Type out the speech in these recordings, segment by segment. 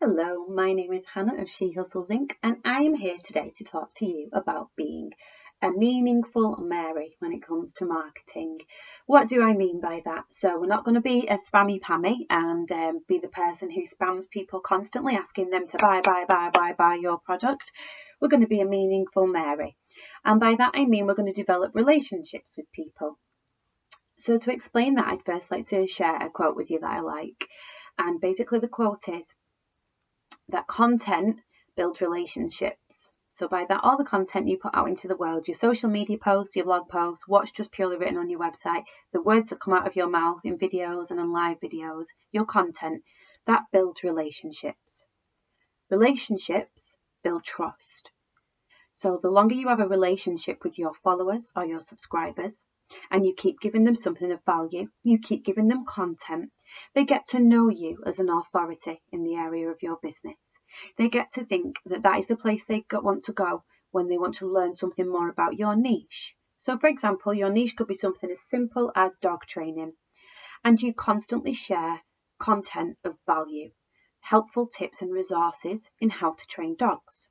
Hello, my name is Hannah of She Hustles Inc. and I am here today to talk to you about being a meaningful Mary when it comes to marketing. What do I mean by that? So we're not going to be a spammy pammy and be the person who spams people constantly asking them to buy your product. We're going to be a meaningful Mary. And by that I mean we're going to develop relationships with people. So to explain that, I'd first like to share a quote with you that I like. And basically the quote is that content builds relationships. So by that, all the content you put out into the world, your social media posts, your blog posts, what's just purely written on your website, the words that come out of your mouth in videos and in live videos, your content, that builds relationships. Relationships build trust. So the longer you have a relationship with your followers or your subscribers, and you keep giving them something of value, you keep giving them content, they get to know you as an authority in the area of your business. They get to think that that is the place they want to go when they want to learn something more about your niche. So for example, your niche could be something as simple as dog training, and you constantly share content of value, helpful tips and resources in how to train dogs.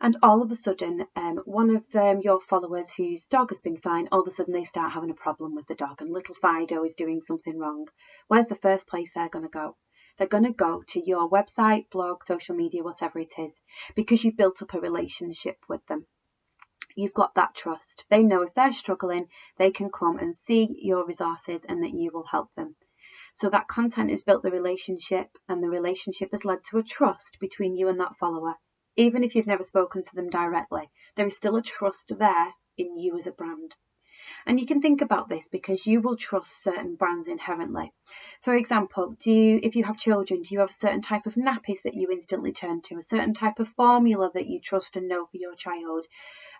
And all of a sudden, one of your followers whose dog has been fine, all of a sudden they start having a problem with the dog and little Fido is doing something wrong. Where's the first place they're going to go? They're going to go to your website, blog, social media, whatever it is, because you've built up a relationship with them. You've got that trust. They know if they're struggling, they can come and see your resources and that you will help them. So that content has built the relationship, and the relationship has led to a trust between you and that follower. Even if you've never spoken to them directly, there is still a trust there in you as a brand. And you can think about this because you will trust certain brands inherently. For example, if you have children, do you have a certain type of nappies that you instantly turn to, a certain type of formula that you trust and know for your child,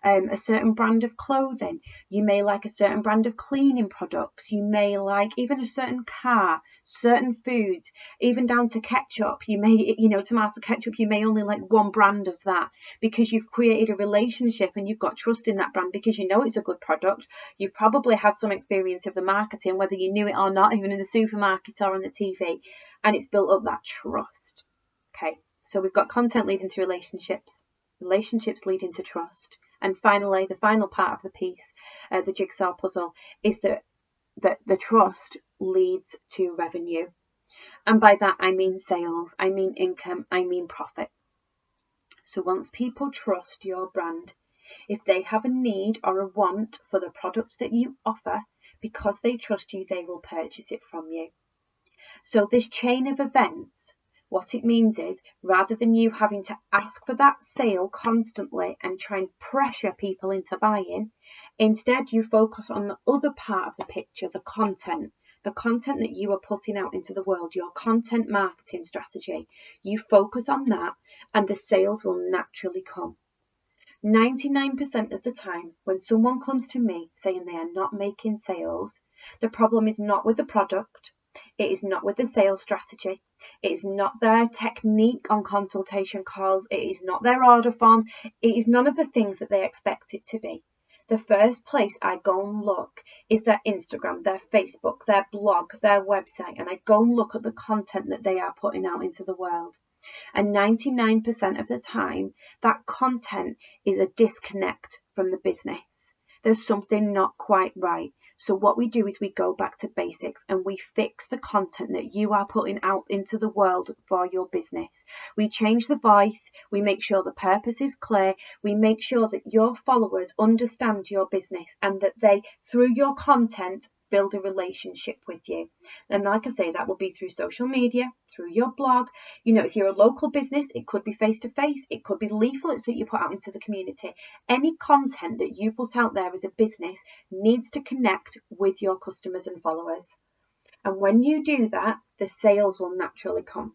a certain brand of clothing? You may like a certain brand of cleaning products. You may like even a certain car, certain foods, even down to ketchup. You may, tomato ketchup, you may only like one brand of that because you've created a relationship and you've got trust in that brand because you know it's a good product. You've probably had some experience of the marketing, whether you knew it or not, even in the supermarket or on the TV, and it's built up that trust. Okay, so we've got content leading to relationships, relationships leading to trust. And finally, the final part of the piece, the jigsaw puzzle, is that the trust leads to revenue. And by that, I mean sales, I mean income, I mean profit. So once people trust your brand, if they have a need or a want for the product that you offer, because they trust you, they will purchase it from you. So this chain of events, what it means is, rather than you having to ask for that sale constantly and try and pressure people into buying, instead you focus on the other part of the picture, the content that you are putting out into the world, your content marketing strategy. You focus on that and the sales will naturally come. 99% of the time, when someone comes to me saying they are not making sales, the problem is not with the product, it is not with the sales strategy, it is not their technique on consultation calls, it is not their order forms, it is none of the things that they expect it to be. The first place I go and look is their Instagram, their Facebook, their blog, their website, and I go and look at the content that they are putting out into the world. And 99% of the time, that content is a disconnect from the business. There's something not quite right. So what we do is we go back to basics and we fix the content that you are putting out into the world for your business. We change the voice, we make sure the purpose is clear, we make sure that your followers understand your business and that they, through your content, build a relationship with you. And like I say, that will be through social media, through your blog. If you're a local business, it could be face-to-face, it could be leaflets that you put out into the community. Any content that you put out there as a business needs to connect with your customers and followers. And when you do that, the sales will naturally come.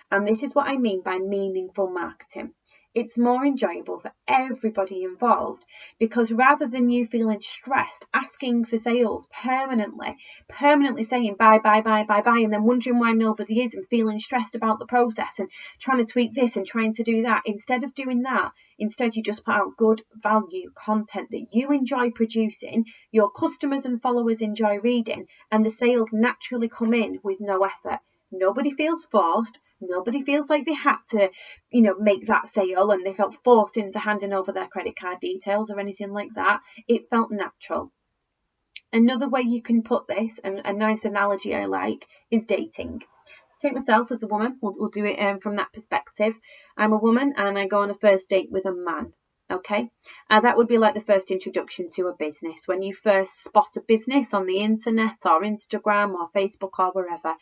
And this is what I mean by meaningful marketing. It's more enjoyable for everybody involved because rather than you feeling stressed, asking for sales permanently saying buy, and then wondering why nobody is and feeling stressed about the process and trying to tweak this and trying to do that, instead of doing that, you just put out good value content that you enjoy producing, your customers and followers enjoy reading, and the sales naturally come in with no effort. Nobody feels forced. Nobody feels like they had to, make that sale and they felt forced into handing over their credit card details or anything like that. It felt natural. Another way you can put this, and a nice analogy I like, is dating. So take myself as a woman. We'll do it from that perspective. I'm a woman and I go on a first date with a man. Okay, that would be like the first introduction to a business. When you first spot a business on the internet or Instagram or Facebook or wherever,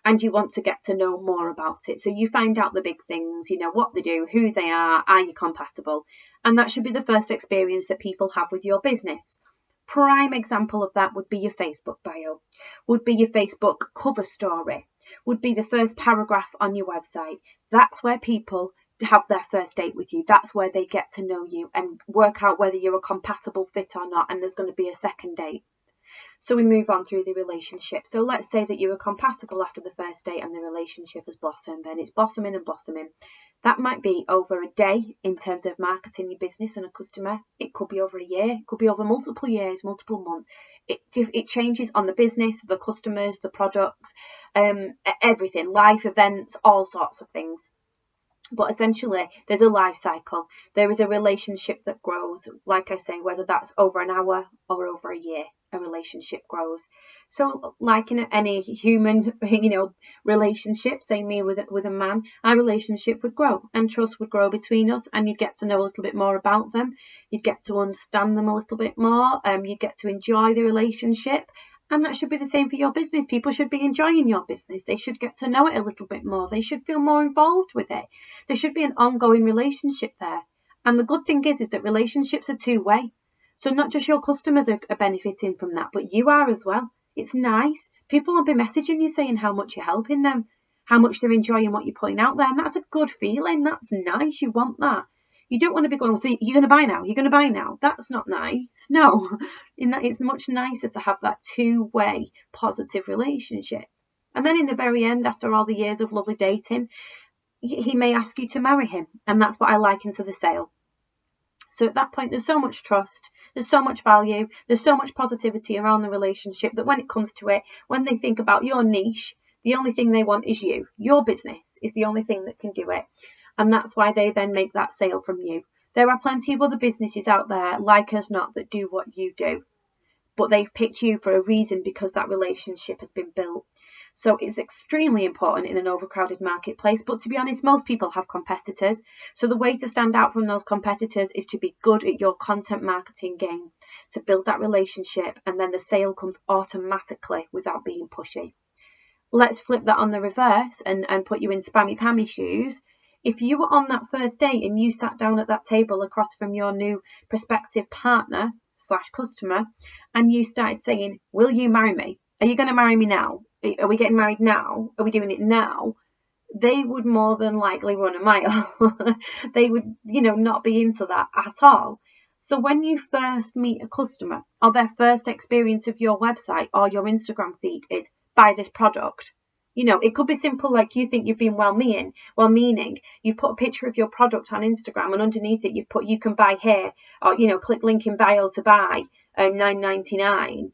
and you want to get to know more about it. So you find out the big things, what they do, who they are you compatible? And that should be the first experience that people have with your business. Prime example of that would be your Facebook bio, would be your Facebook cover story, would be the first paragraph on your website. That's where people have their first date with you. That's where they get to know you and work out whether you're a compatible fit or not, and there's going to be a second date. So we move on through the relationship. So let's say that you were compatible after the first date and the relationship has blossomed, and it's blossoming and blossoming. That might be over a day in terms of marketing your business and a customer. It could be over a year. It could be over multiple years, multiple months. It changes on the business, the customers, the products, everything, life events, all sorts of things. But essentially, there's a life cycle. There is a relationship that grows. Like I say, whether that's over an hour or over a year, a relationship grows. So like in any human, relationship, say me with a man, our relationship would grow and trust would grow between us, and you'd get to know a little bit more about them. You'd get to understand them a little bit more. You'd get to enjoy the relationship. And that should be the same for your business. People should be enjoying your business. They should get to know it a little bit more. They should feel more involved with it. There should be an ongoing relationship there. And the good thing is that relationships are two-way. So not just your customers are benefiting from that, but you are as well. It's nice. People will be messaging you saying how much you're helping them, how much they're enjoying what you're putting out there. And that's a good feeling. That's nice. You want that. You don't want to be going, so you're going to buy now, you're going to buy now. That's not nice. No, it's much nicer to have that two-way positive relationship. And then in the very end, after all the years of lovely dating, he may ask you to marry him. And that's what I liken to the sale. So at that point, there's so much trust, there's so much value, there's so much positivity around the relationship that when it comes to it, when they think about your niche, the only thing they want is you. Your business is the only thing that can do it. And that's why they then make that sale from you. There are plenty of other businesses out there, like us not, that do what you do. But they've picked you for a reason, because that relationship has been built. So it's extremely important in an overcrowded marketplace. But to be honest, most people have competitors. So the way to stand out from those competitors is to be good at your content marketing game, to build that relationship, and then the sale comes automatically without being pushy. Let's flip that on the reverse and put you in Spammy Pammy shoes. If you were on that first date and you sat down at that table across from your new prospective partner / customer, and you started saying, will you marry me? Are you going to marry me now? Are we getting married now? Are we doing it now? They would more than likely run a mile. They would, not be into that at all. So when you first meet a customer, or their first experience of your website or your Instagram feed is buy this product, it could be simple, like you think you've been well-meaning. You've put a picture of your product on Instagram, and underneath it you've put you can buy here, or click link in bio to buy, $9.99.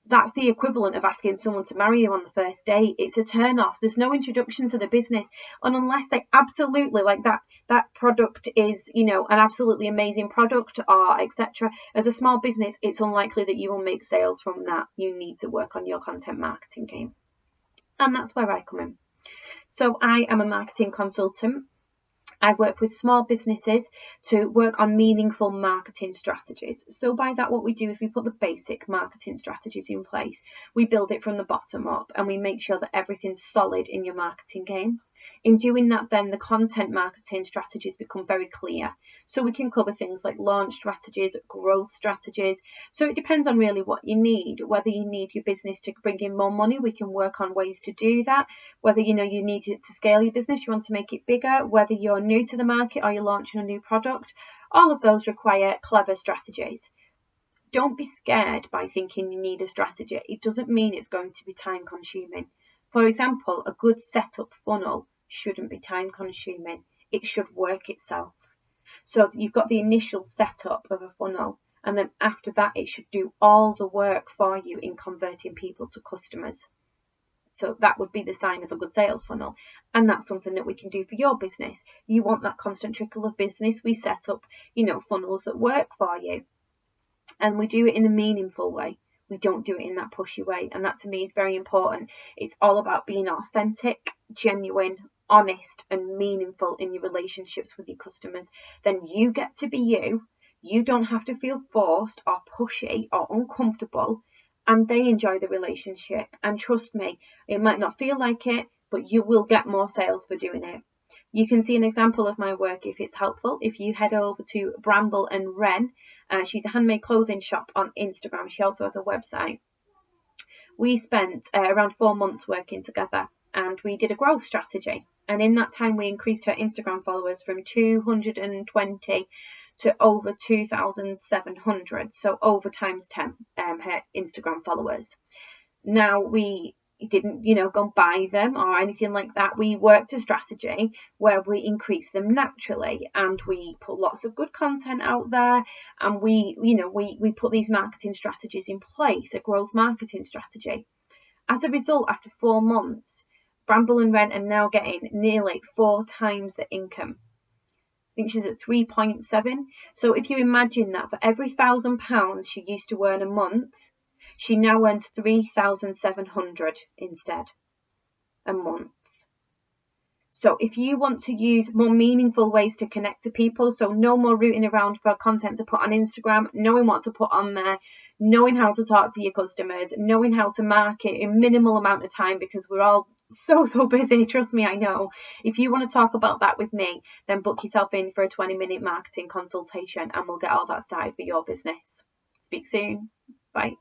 That's the equivalent of asking someone to marry you on the first date. It's a turn off. There's no introduction to the business, and unless they absolutely like that product is an absolutely amazing product or etc. As a small business, it's unlikely that you will make sales from that. You need to work on your content marketing game. And that's where I come in. So I am a marketing consultant. I work with small businesses to work on meaningful marketing strategies. So by that, what we do is we put the basic marketing strategies in place. We build it from the bottom up, and we make sure that everything's solid in your marketing game. In doing that, then the content marketing strategies become very clear. So we can cover things like launch strategies, growth strategies. So it depends on really what you need. Whether you need your business to bring in more money, we can work on ways to do that. Whether you need it to scale your business, you want to make it bigger. Whether you're new to the market or you're launching a new product, all of those require clever strategies. Don't be scared by thinking you need a strategy. It doesn't mean it's going to be time consuming. For example, a good setup funnel shouldn't be time consuming. It should work itself. So you've got the initial setup of a funnel, and then after that it should do all the work for you in converting people to customers. So that would be the sign of a good sales funnel. And that's something that we can do for your business. You want that constant trickle of business. We set up, funnels that work for you. And we do it in a meaningful way. We don't do it in that pushy way. And that to me is very important. It's all about being authentic, genuine, honest, and meaningful in your relationships with your customers. Then you get to be you. You don't have to feel forced or pushy or uncomfortable. And they enjoy the relationship. And trust me, it might not feel like it, but you will get more sales for doing it. You can see an example of my work if it's helpful. If you head over to Bramble and Wren, she's a handmade clothing shop on Instagram. She also has a website. We spent around 4 months working together, and we did a growth strategy. And in that time, we increased her Instagram followers from 220 to over 2,700. So over times 10, her Instagram followers. Now, we didn't, go and buy them or anything like that. We worked a strategy where we increase them naturally, and we put lots of good content out there, and we put these marketing strategies in place, a growth marketing strategy. As a result, after 4 months, Bramble and Wren are now getting nearly 4 times the income. I think she's at 3.7. So if you imagine that for every £1,000 she used to earn a month, she now earns 3,700 instead a month. So if you want to use more meaningful ways to connect to people, so no more rooting around for content to put on Instagram, knowing what to put on there, knowing how to talk to your customers, knowing how to market in minimal amount of time, because we're all so busy. Trust me, I know. If you want to talk about that with me, then book yourself in for a 20-minute marketing consultation and we'll get all that started for your business. Speak soon. Bye.